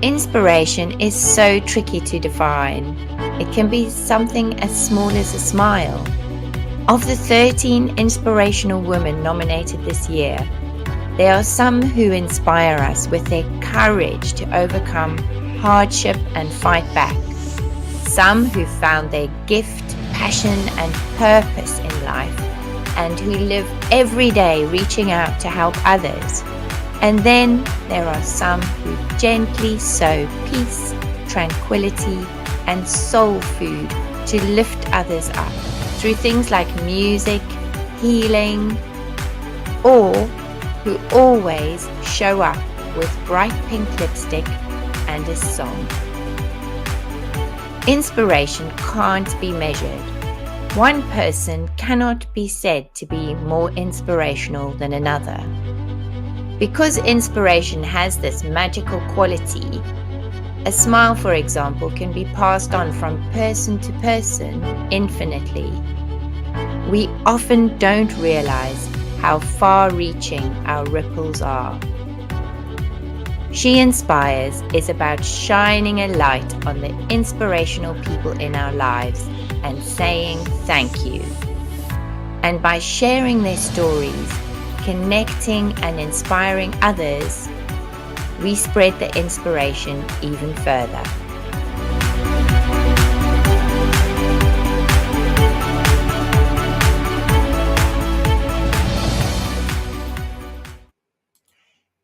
Inspiration is so tricky to define. It can be something as small as a smile. Of the 13 inspirational women nominated this year, there are some who inspire us with their courage to overcome hardship and fight back. Some who found their gift, passion, and purpose in life, and who live every day reaching out to help others. And then there are some who gently sow peace, tranquility, and soul food to lift others up through things like music, healing, or who always show up with bright pink lipstick and a song. Inspiration can't be measured. One person cannot be said to be more inspirational than another. Because inspiration has this magical quality, a smile, for example, can be passed on from person to person infinitely. We often don't realize how far-reaching our ripples are. She Inspires is about shining a light on the inspirational people in our lives and saying thank you. And by sharing their stories, connecting and inspiring others, we spread the inspiration even further.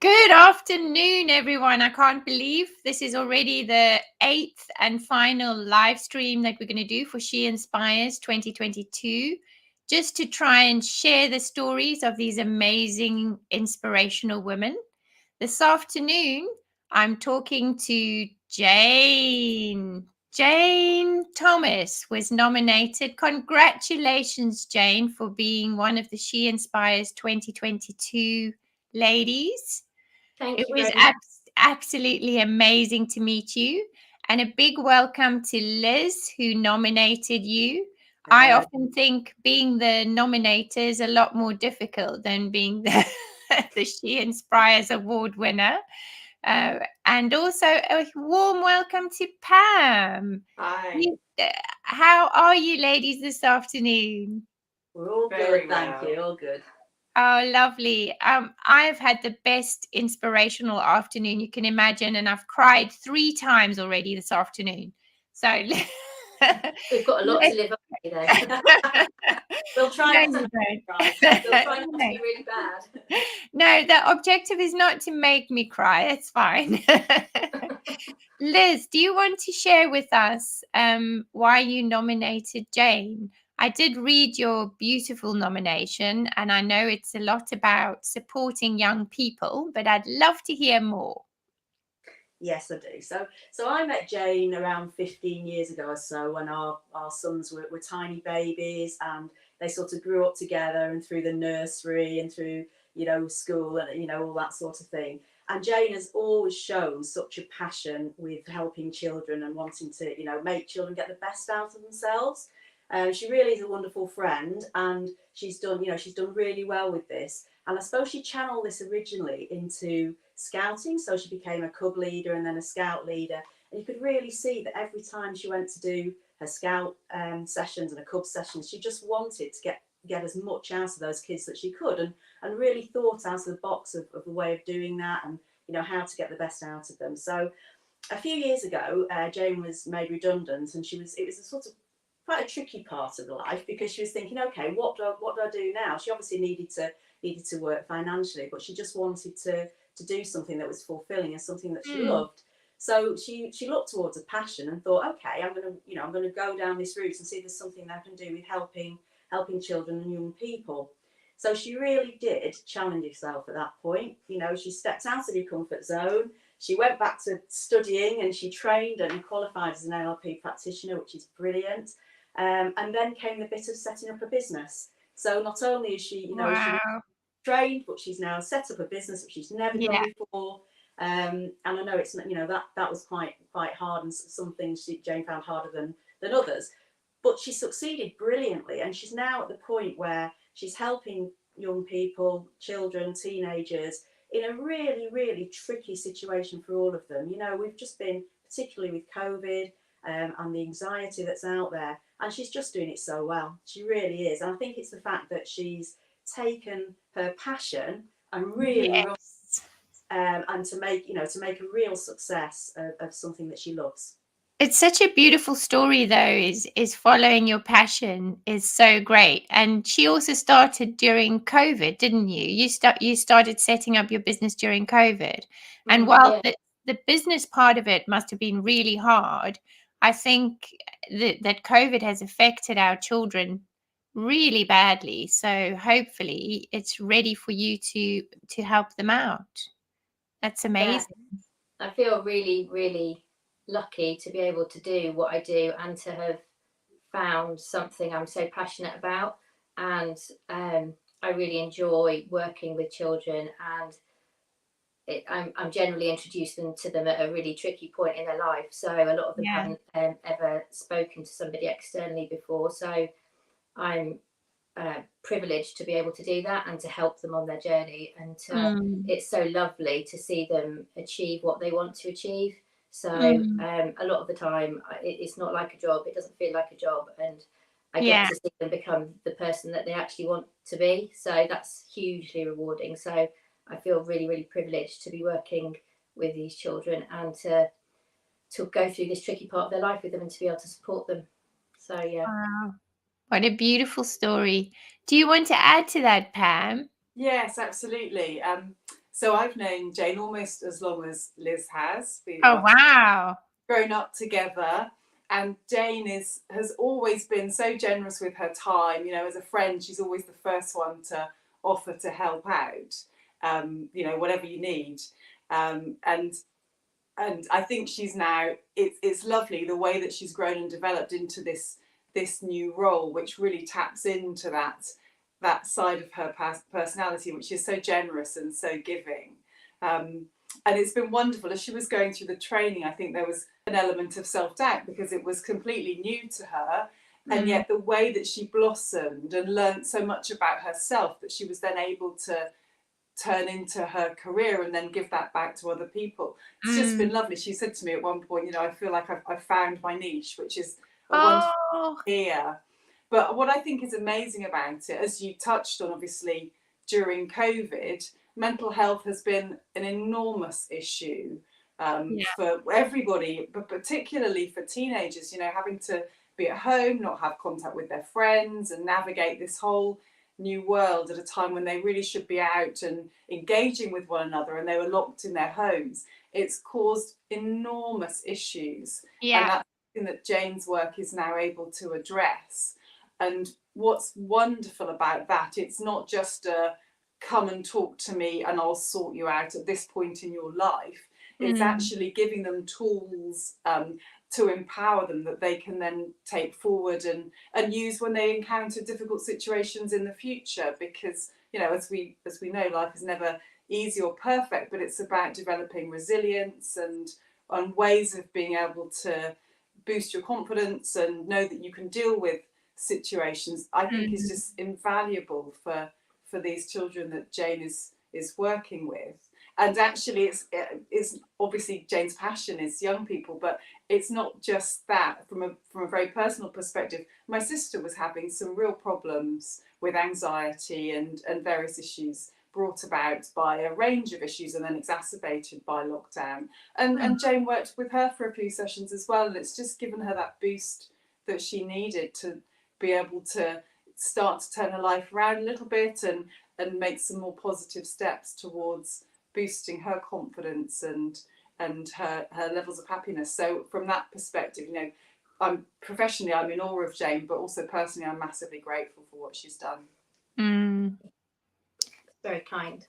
Good afternoon, everyone. I can't believe this is already the 8th and final live stream that we're going to do for She Inspires 2022, just to try and share the stories of these amazing, inspirational women. This afternoon, I'm talking to Jane. Jane Thomas was nominated. Congratulations, Jane, for being one of the She Inspires 2022 ladies. Thank It you was very much. absolutely amazing to meet you. And a big welcome to Liz, who nominated you. I often think being the nominator is a lot more difficult than being the She Inspires Award winner. And also a warm welcome to Pam. Hi. How are you ladies this afternoon? We're all good, thank you. All good. Oh, lovely. I've had the best inspirational afternoon you can imagine, and I've cried 3 times already this afternoon. So We've got a lot to live up to today. We'll try No, not you to don't. cry. We'll try not to be really bad. No, the objective is not to make me cry. It's fine. Liz, do you want to share with us why you nominated Jane? I did read your beautiful nomination, and I know it's a lot about supporting young people, but I'd love to hear more. Yes, I do. So I met Jane around 15 years ago or so when our sons were tiny babies, and they sort of grew up together and through the nursery and through, school and, all that sort of thing. And Jane has always shown such a passion with helping children and wanting to, make children get the best out of themselves. She really is a wonderful friend, and she's done really well with this. And I suppose she channeled this originally into scouting. So she became a cub leader and then a scout leader. And you could really see that every time she went to do her scout sessions and her cub sessions, she just wanted to get as much out of those kids that she could, and really thought out of the box of the way of doing that, and how to get the best out of them. So a few years ago, Jane was made redundant, and it was a sort of quite a tricky part of the life, because she was thinking, okay, what do I do now? She obviously needed to work financially, but she just wanted to do something that was fulfilling and something that she loved. So she looked towards a passion and thought, okay, I'm going to go down this route and see if there's something that I can do with helping children and young people. So she really did challenge herself at that point. She stepped out of her comfort zone. She went back to studying, and she trained and qualified as an NLP practitioner, which is brilliant. And then came the bit of setting up a business. So not only is she, she trained, but she's now set up a business that she's never done before. And I know it's, that was quite hard, and some things Jane found harder than others. But she succeeded brilliantly, and she's now at the point where she's helping young people, children, teenagers in a really, really tricky situation for all of them. You know, we've just been, particularly with COVID, and the anxiety that's out there, and she's just doing it so well. She really is. And I think it's the fact that she's taken her passion and really run, Yes. and to make, you know, to make a real success of something that she loves. It's such a beautiful story though, is following your passion is so great. And she also started during COVID, didn't you? You started setting up your business during COVID. And Mm. while Yeah. the business part of it must have been really hard, I think that COVID has affected our children really badly. So hopefully it's ready for you to help them out. That's Yeah. amazing. I feel really, really lucky to be able to do what I do and to have found something I'm so passionate about. And I really enjoy working with children, and I'm generally introducing to them at a really tricky point in their life. So a lot of them Yeah. haven't ever spoken to somebody externally before. So I'm privileged to be able to do that and to help them on their journey. And Mm, it's so lovely to see them achieve what they want to achieve. So mm, a lot of the time, it's not like a job. It doesn't feel like a job, and I get yeah. to see them become the person that they actually want to be. So that's hugely rewarding. So I feel really, really privileged to be working with these children and to go through this tricky part of their life with them and to be able to support them. So yeah. Wow. What a beautiful story. Do you want to add to that, Pam? Yes, absolutely. So I've known Jane almost as long as Liz has. We Oh, are wow. grown up together, and Jane has always been so generous with her time. You know, as a friend, she's always the first one to offer to help out. You know, whatever you need, and I think she's now. It's lovely the way that she's grown and developed into this new role, which really taps into that side of her personality, which is so generous and so giving. And it's been wonderful. As she was going through the training, I think there was an element of self-doubt because it was completely new to her. And Mm, yet the way that she blossomed and learned so much about herself that she was then able to turn into her career and then give that back to other people. It's just been mm. lovely. She said to me at one point, you know, I feel like I've found my niche, which is a wonderful Oh, idea. But what I think is amazing about it, as you touched on, obviously, during COVID, mental health has been an enormous issue, yeah. for everybody, but particularly for teenagers, you know, having to be at home, not have contact with their friends, and navigate this whole new world at a time when they really should be out and engaging with one another, and they were locked in their homes. It's caused enormous issues, and Yeah. that's something that Jane's work is now able to address. And what's wonderful about that, it's not just a come and talk to me and I'll sort you out at this point in your life. It's Mm, actually giving them tools, to empower them that they can then take forward and use when they encounter difficult situations in the future. Because, you know, as we know, life is never easy or perfect, but it's about developing resilience and ways of being able to boost your confidence and know that you can deal with situations. I think is mm, just invaluable for these children that Jane is working with. And actually, it's obviously Jane's passion is young people, but it's not just that. From a very personal perspective, my sister was having some real problems with anxiety and various issues brought about by a range of issues and then exacerbated by lockdown. And Jane worked with her for a few sessions as well, and it's just given her that boost that she needed to be able to start to turn her life around a little bit and make some more positive steps towards boosting her confidence and her levels of happiness. So from that perspective, you know, I'm in awe of Jane, but also personally I'm massively grateful for what she's done. mm. Very kind.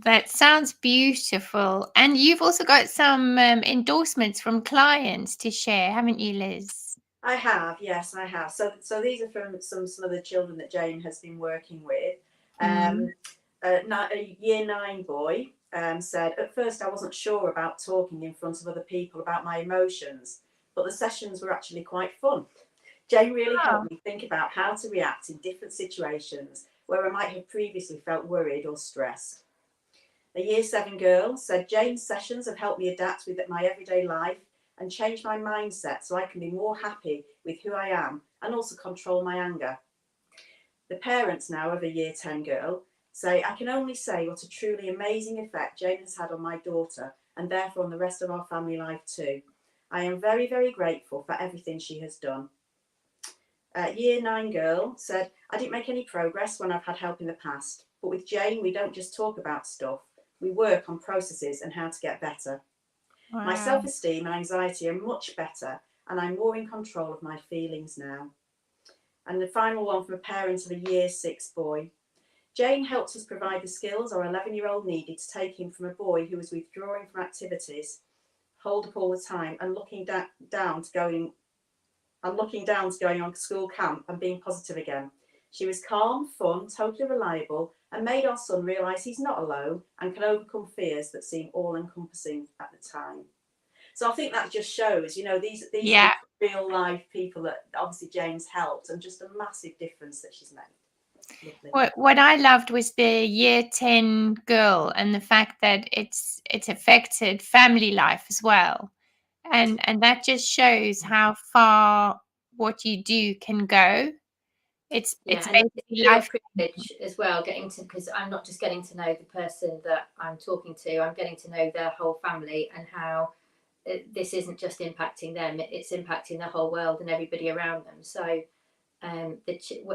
That sounds beautiful. And you've also got some endorsements from clients to share, haven't you, Liz? I have, yes, I have. So these are from some of the children that Jane has been working with. Mm. A year 9 boy said, at first I wasn't sure about talking in front of other people about my emotions, but the sessions were actually quite fun. Jane really Oh, helped me think about how to react in different situations where I might have previously felt worried or stressed. A Year 7 girl said, Jane's sessions have helped me adapt with my everyday life and change my mindset so I can be more happy with who I am and also control my anger. The parents now of a Year 10 girl say, I can only say what a truly amazing effect Jane has had on my daughter and therefore on the rest of our family life too. I am very, very grateful for everything she has done. Year 9 girl said, I didn't make any progress when I've had help in the past, but with Jane, we don't just talk about stuff, we work on processes and how to get better. Wow. My self-esteem and anxiety are much better and I'm more in control of my feelings now. And the final one from a parent of a Year 6 boy. Jane helped us provide the skills our 11-year-old needed to take him from a boy who was withdrawing from activities, holed up all the time and looking down to going on school camp and being positive again. She was calm, fun, totally reliable, and made our son realise he's not alone and can overcome fears that seem all-encompassing at the time. So I think that just shows, you know, these Yeah. are real life people that obviously Jane's helped, and just a massive difference that she's made. Lovely. What I loved was the Year 10 girl and the fact that it's affected family life as well. And that just shows how far what you do can go. It's Yeah, and it's basically a real life. privilege as well, because I'm not just getting to know the person that I'm talking to, I'm getting to know their whole family and how this isn't just impacting them, it's impacting the whole world and everybody around them. So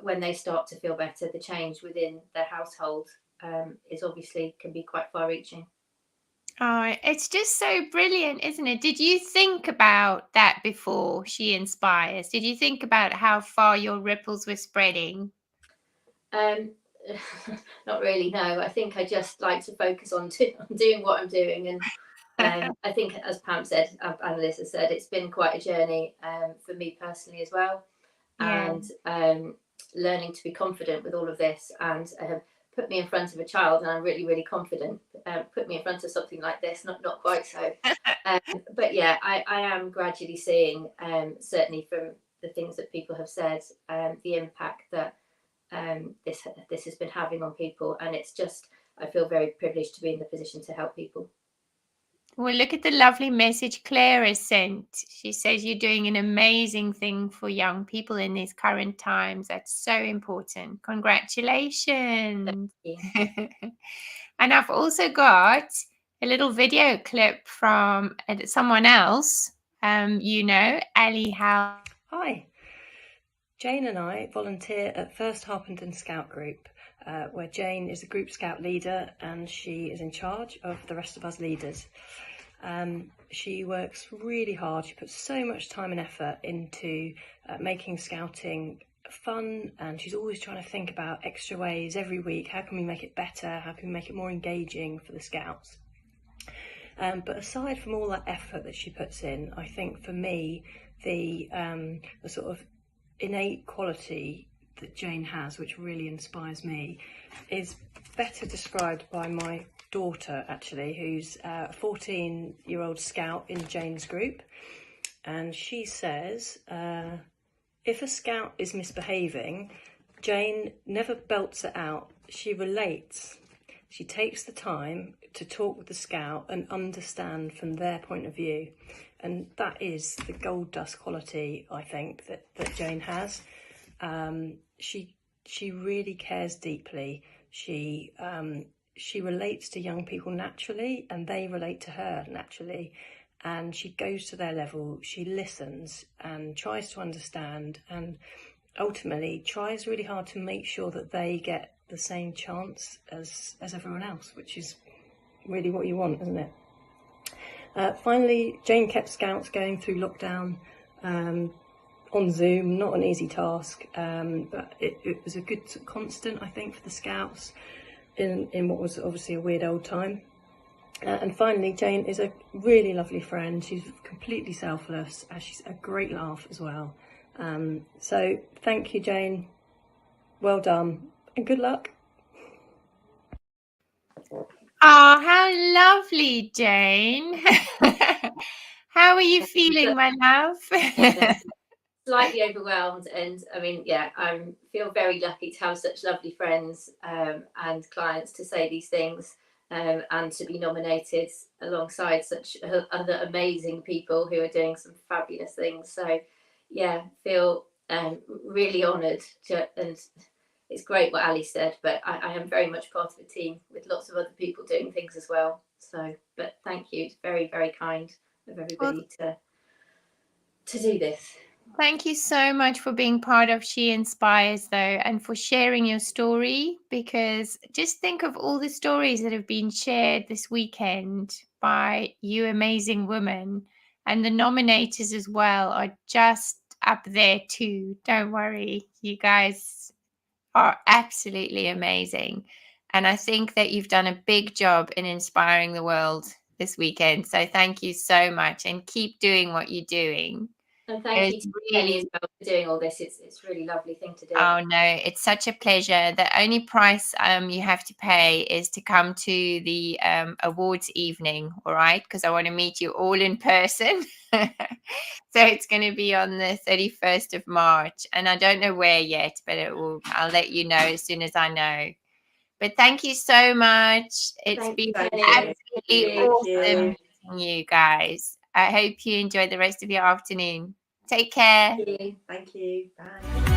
when they start to feel better, the change within their household is obviously can be quite far-reaching. Oh, it's just so brilliant, isn't it? Did you think about that before She Inspires? Did you think about how far your ripples were spreading? Not really, no. I think I just like to focus on doing what I'm doing, and I think, as Pam said, Annalisa said, it's been quite a journey for me personally as well, Yeah. and learning to be confident with all of this, and put me in front of a child, and I'm really, really confident. Put me in front of something like this, not quite so. But yeah, I am gradually seeing, certainly from the things that people have said, the impact that this has been having on people, and it's just, I feel very privileged to be in the position to help people. Well, look at the lovely message Claire has sent. She says you're doing an amazing thing for young people in these current times. That's so important. Congratulations. And I've also got a little video clip from someone else, Ali Howe. Hi. Jane and I volunteer at First Harpenden Scout Group, where Jane is a group scout leader and she is in charge of the rest of us leaders. She works really hard. She puts so much time and effort into making scouting fun, and she's always trying to think about extra ways every week. How can we make it better? How can we make it more engaging for the scouts? But aside from all that effort that she puts in, I think for me, the sort of innate quality that Jane has, which really inspires me, is better described by my daughter, actually, who's a 14-year-old scout in Jane's group. And she says, if a scout is misbehaving, Jane never belts it out. She relates. She takes the time to talk with the scout and understand from their point of view. And that is the gold dust quality, I think, that Jane has. She really cares deeply. She relates to young people naturally, and they relate to her naturally. And she goes to their level. She listens and tries to understand, and ultimately tries really hard to make sure that they get the same chance as everyone else, which is really what you want, isn't it? Finally, Jane kept scouts going through lockdown on Zoom. Not an easy task, but it was a good constant, I think, for the scouts in what was obviously a weird old time. And finally, Jane is a really lovely friend. She's completely selfless, and she's a great laugh as well. So thank you, Jane. Well done, and good luck. Oh, how lovely, Jane. How are you feeling, my love? Slightly overwhelmed, and I mean, yeah, I feel very lucky to have such lovely friends and clients to say these things. and to be nominated alongside such other amazing people who are doing some fabulous things. So yeah, feel really honoured and it's great what Ali said, but I am very much part of a team with lots of other people doing things as well. So, but thank you. It's very, very kind of everybody to do this. Thank you so much for being part of She Inspires, though, and for sharing your story, because just think of all the stories that have been shared this weekend by you amazing women. And the nominators as well are just up there too. Don't worry, you guys are absolutely amazing. And I think that you've done a big job in inspiring the world this weekend. So thank you so much, and keep doing what you're doing. And thank you It's to really, Jenny as well for doing all this. It's a really lovely thing to do. oh no, it's such a pleasure. The only price you have to pay is to come to the awards evening, all right? Because I want to meet you all in person. So it's going to be on the 31st of March, and I don't know where yet, but I'll let you know as soon as I know. But thank you so much. It's Thanks, been Jenny. absolutely Thank awesome meeting you guys. I hope you enjoy the rest of your afternoon. Take care. you. Thank you. Bye.